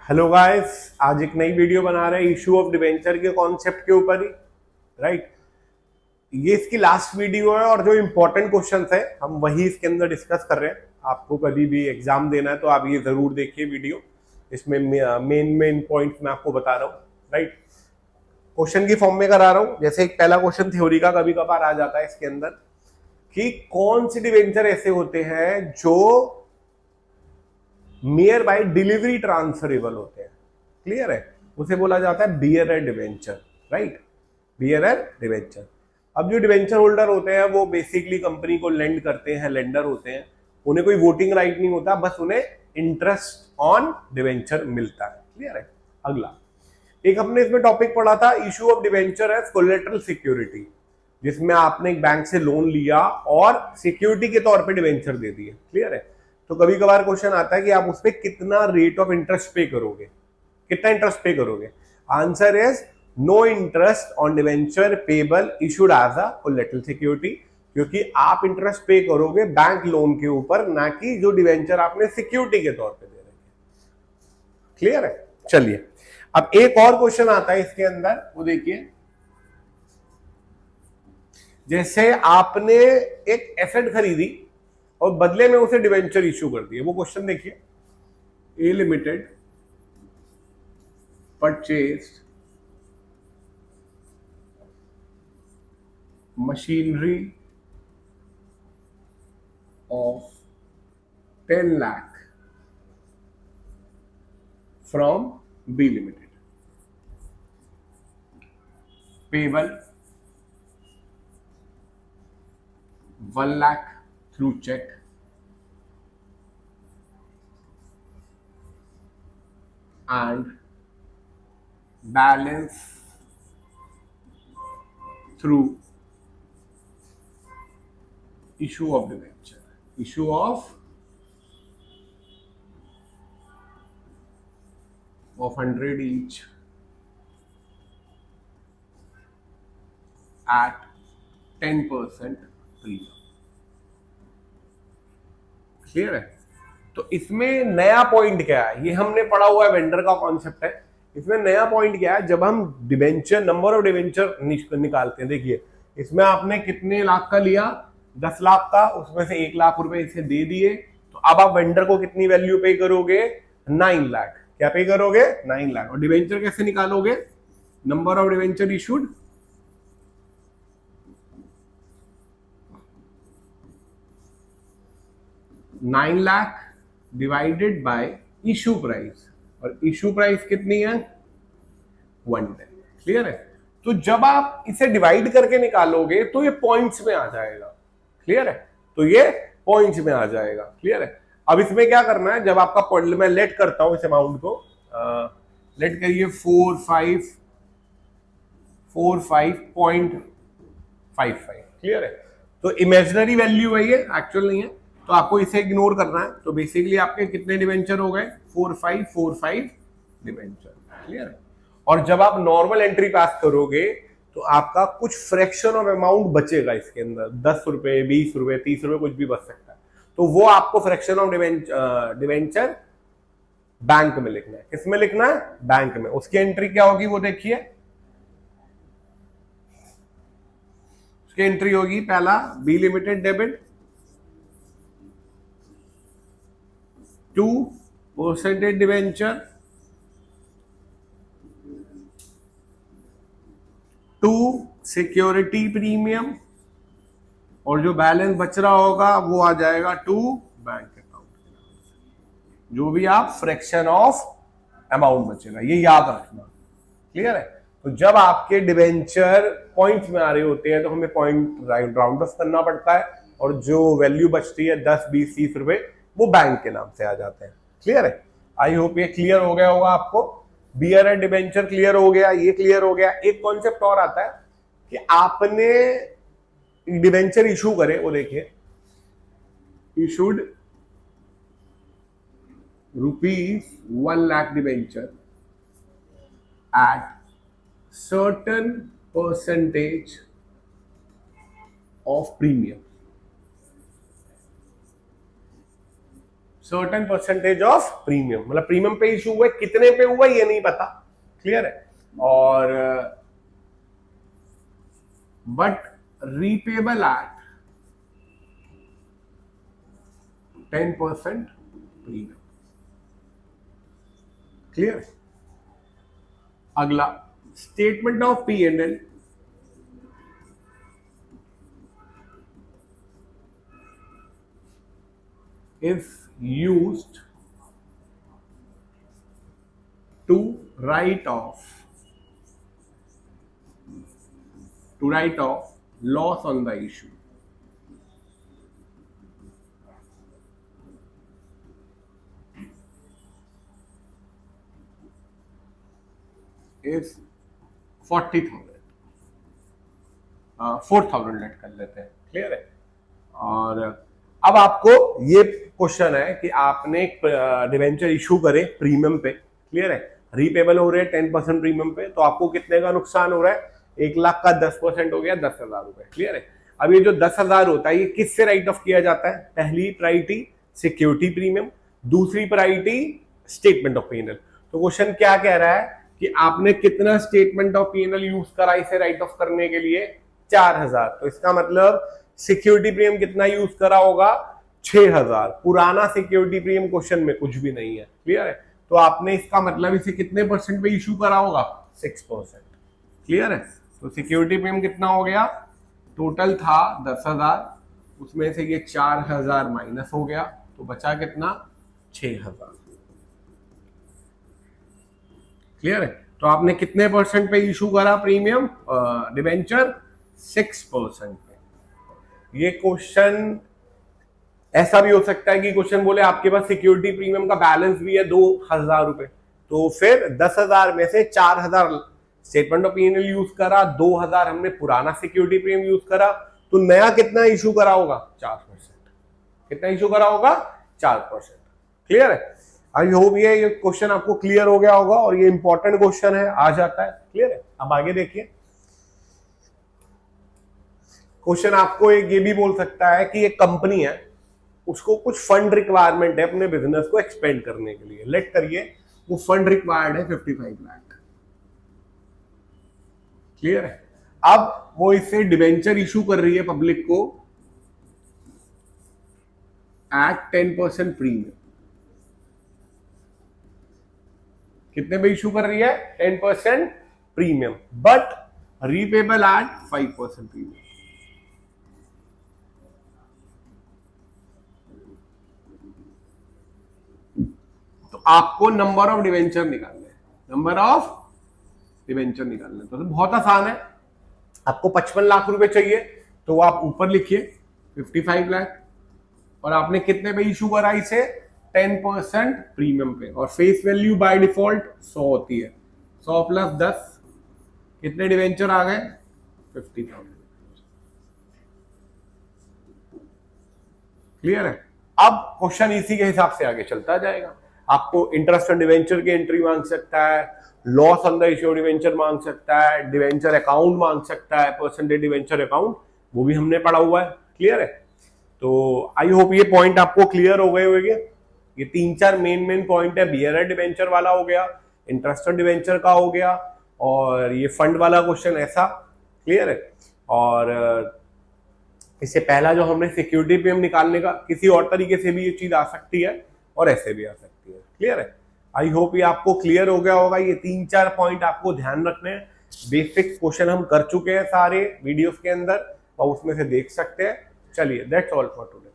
Hello guys, आज एक नई वीडियो बना रहे हैं इशू ऑफ डिबेंचर के कॉन्सेप्ट के ऊपर ही। राइट, ये इसकी लास्ट वीडियो है और जो इंपॉर्टेंट क्वेश्चंस है हम वही इसके अंदर डिस्कस कर रहे हैं। आपको कभी भी एग्जाम देना है तो आप ये जरूर देखिए वीडियो। इसमें मेन पॉइंट्स मैं आपको बता रहा हूँ। राइट, क्वेश्चन की फॉर्म में करा रहा हूँ। जैसे एक पहला क्वेश्चन थ्योरी का कभी कभार आ जाता है इसके अंदर कि कौन से डिबेंचर ऐसे होते हैं जो नियर बाय डिलीवरी ट्रांसफरेबल होते हैं। क्लियर है, उसे बोला जाता है bearer debenture. Right, bearer debenture. अब जो डिवेंचर होल्डर होते हैं वो बेसिकली कंपनी को लेंड करते हैं, लेंडर होते हैं। उन्हें कोई वोटिंग राइट नहीं होता, बस उन्हें इंटरेस्ट ऑन डिवेंचर मिलता है। क्लियर है। अगला एक हमने इसमें टॉपिक पढ़ा था issue of debenture as collateral security, जिसमें आपने एक बैंक से लोन लिया और सिक्योरिटी के तौर पे डिवेंचर दे दिए। क्लियर है। तो कभी कभार क्वेश्चन आता है कि आप उस पर कितना रेट ऑफ इंटरेस्ट पे करोगे, कितना इंटरेस्ट पे करोगे। Answer is no interest on debenture payable issued as a collateral security, क्योंकि आप इंटरेस्ट पे करोगे बैंक लोन के ऊपर, ना कि जो डिवेंचर आपने सिक्योरिटी के तौर पे दे रहे हैं। क्लियर है। चलिए, अब एक और क्वेश्चन आता है इसके अंदर, वो देखिए। जैसे आपने एक एसेट खरीदी और बदले में उसे डिवेंचर इशू कर दिए। वो क्वेश्चन देखिए। A limited purchase machinery of 10 lakh from B limited, payable 1 lakh through cheque and balance through issue of debenture, issue of 100 each at 10% premium। Clear है। तो इसमें नया पॉइंट क्या है, ये हमने पढ़ा हुआ है, वेंडर का कॉन्सेप्ट है। इसमें नया पॉइंट क्या है, जब हम डिवेंचर नंबर ऑफ डिवेंचर निकालते हैं। देखिए, इसमें आपने कितने लाख का लिया, 10 लाख का, उसमें से 1 लाख रुपए इसे दे दिए। तो अब आप वेंडर को कितनी वैल्यू पे करोगे, 9 लाख। क्या पे करोगे, 9 लाख। और डिवेंचर कैसे निकालोगे, number of debenture issued nine lakh divided by issue price, और इशू प्राइस कितनी है, 110। क्लियर है। तो जब आप इसे डिवाइड करके निकालोगे तो ये पॉइंट्स में आ जाएगा। क्लियर है। तो ये पॉइंट्स में आ जाएगा। क्लियर है। अब इसमें क्या करना है, जब आपका मैं लेट करता हूं इस अमाउंट को, लेट करिए 45.55। क्लियर है। तो इमेजिनरी वैल्यू है ये, एक्चुअल नहीं है, तो आपको इसे इग्नोर करना है। तो बेसिकली आपके कितने डिवेंचर हो गए, 4545 डिवेंचर। क्लियर है। और जब आप नॉर्मल एंट्री पास करोगे तो आपका कुछ फ्रैक्शन ऑफ अमाउंट बचेगा इसके अंदर, 10 रुपए, 20 रुपए, 30 रुपए, कुछ भी बच सकता है। तो वो आपको फ्रैक्शन ऑफ डिवेंचर बैंक में लिखना है। किसमें लिखना है, बैंक में। उसकी एंट्री क्या होगी वो देखिए। उसकी एंट्री होगी, पहला B limited debit 2% debenture, 2 security premium, और जो बैलेंस बच रहा होगा वो आ जाएगा 2 बैंक अकाउंट, जो भी आप फ्रैक्शन ऑफ अमाउंट बचेगा, ये याद रखना। क्लियर है। तो जब आपके डिवेंचर पॉइंट्स में आ रहे होते हैं तो हमें पॉइंट राउंड ऑफ करना पड़ता है, और जो वैल्यू बचती है 10, 20, 30 रुपए, वो बैंक के नाम से आ जाते हैं। क्लियर है। आई होप ये क्लियर हो गया होगा आपको। बियर एंड डिवेंचर क्लियर हो गया, ये क्लियर हो गया। एक कॉन्सेप्ट और आता है कि आपने डिवेंचर इशू करे, वो देखिए, issued ₹1 lakh debenture at certain percentage of premium, certain percentage of premium, मतलब प्रीमियम पे इशू हुआ, कितने पे हुआ ये नहीं पता, क्लियर है, और but repayable at 10% premium, clear. अगला statement of P and L, is used to write off loss on the issue. Is 40,000, 4,000 late कर लेते हैं, क्लियर है। और अब आपको ये क्वेश्चन है कि आपने एक डिवेंचर इशू करे प्रीमियम पे, क्लियर है, रीपेबल हो रहे हैं 10% प्रीमियम पे, तो आपको कितने का नुकसान हो रहा है, 1 लाख का 10% हो गया 10,000 रुपए, क्लियर है। अब ये जो 10,000 होता है ये किससे राइट ऑफ किया जाता है, पहली प्रायोरिटी सिक्योरिटी प्रीमियम, दूसरी प्रायोरिटी स्टेटमेंट ऑफ P&L। तो क्वेश्चन क्या कह रहा है कि आपने कितना स्टेटमेंट ऑफ P&L यूज करा इसे राइट ऑफ करने के लिए, 4,000, तो इसका मतलब सिक्योरिटी प्रीमियम कितना यूज करा होगा, 6,000। पुराना सिक्योरिटी प्रीमियम क्वेश्चन में कुछ भी नहीं है, क्लियर है, तो आपने इसका मतलब इसे कितने परसेंट पे इशू करा होगा, 6%, क्लियर है। तो सिक्योरिटी प्रीमियम कितना हो गया, टोटल था 10,000, उसमें से ये 4,000 माइनस हो गया, तो बचा कितना, 6,000, क्लियर है। तो आपने कितने परसेंट पे इशू करा प्रीमियम डिवेंचर, 6% पे। ये क्वेश्चन ऐसा भी हो सकता है कि क्वेश्चन बोले आपके पास सिक्योरिटी प्रीमियम का बैलेंस भी है 2,000 रुपए, तो फिर 10,000 में से 4,000 स्टेटमेंट ऑफ P&L यूज करा, 2,000 हमने पुराना सिक्योरिटी प्रीमियम यूज करा, तो नया कितना इशू करा होगा, 4%। कितना इशू करा होगा, 4%, क्लियर है। आई होप ये क्वेश्चन आपको क्लियर हो गया होगा, और ये इंपॉर्टेंट क्वेश्चन है, आ जाता है, क्लियर है। अब आगे देखिए, क्वेश्चन आपको एक ये भी बोल सकता है कि एक कंपनी है, उसको कुछ फंड रिक्वायरमेंट है अपने बिजनेस को एक्सपेंड करने के लिए, लेट करिए वो फंड रिक्वायर्ड है 55 लाख, क्लियर है। अब वो इससे डिवेंचर इशू कर रही है पब्लिक को एट 10% प्रीमियम। कितने पे इशू कर रही है, 10% premium, but repayable at 5% premium. तो आपको नंबर ऑफ डिवेंचर निकालने, नंबर ऑफ डिवेंचर निकालने, तो बहुत आसान है। आपको 55 लाख रुपए चाहिए, तो आप ऊपर लिखिए 55 लाख, और आपने कितने पे इशू करा इसे, 10% प्रीमियम पे, और फेस वैल्यू बाय डिफॉल्ट 100 होती है, 100 प्लस 10, कितने डिवेंचर आ गए, 50,000, क्लियर है। अब क्वेश्चन इसी के हिसाब से आगे चलता जाएगा। आपको इंटरेस्ट ऑन डिवेंचर की एंट्री मांग सकता है, loss on the issue debenture मांग सकता है, डिवेंचर अकाउंट मांग सकता है, परसेंटेज डिवेंचर अकाउंट, वो भी हमने पढ़ा हुआ है, क्लियर है। तो आई होप ये पॉइंट आपको क्लियर हो गए होंगे। ये 3-4 मेन पॉइंट है, बियरर डिवेंचर वाला हो गया, इंटरेस्ट ऑन डिवेंचर का हो गया, और ये फंड वाला क्वेश्चन ऐसा, क्लियर है। और इससे पहला जो हमने सिक्योरिटी प्रीमियम निकालने का, किसी और तरीके से भी ये चीज आ सकती है और ऐसे भी आ सकती है, क्लियर है। आई होप ये आपको क्लियर हो गया होगा। ये 3-4 पॉइंट आपको ध्यान रखने हैं। बेसिक क्वेश्चन हम कर चुके हैं सारे वीडियोस के अंदर, और उसमें से देख सकते हैं। चलिए, दैट्स ऑल फॉर टुडे।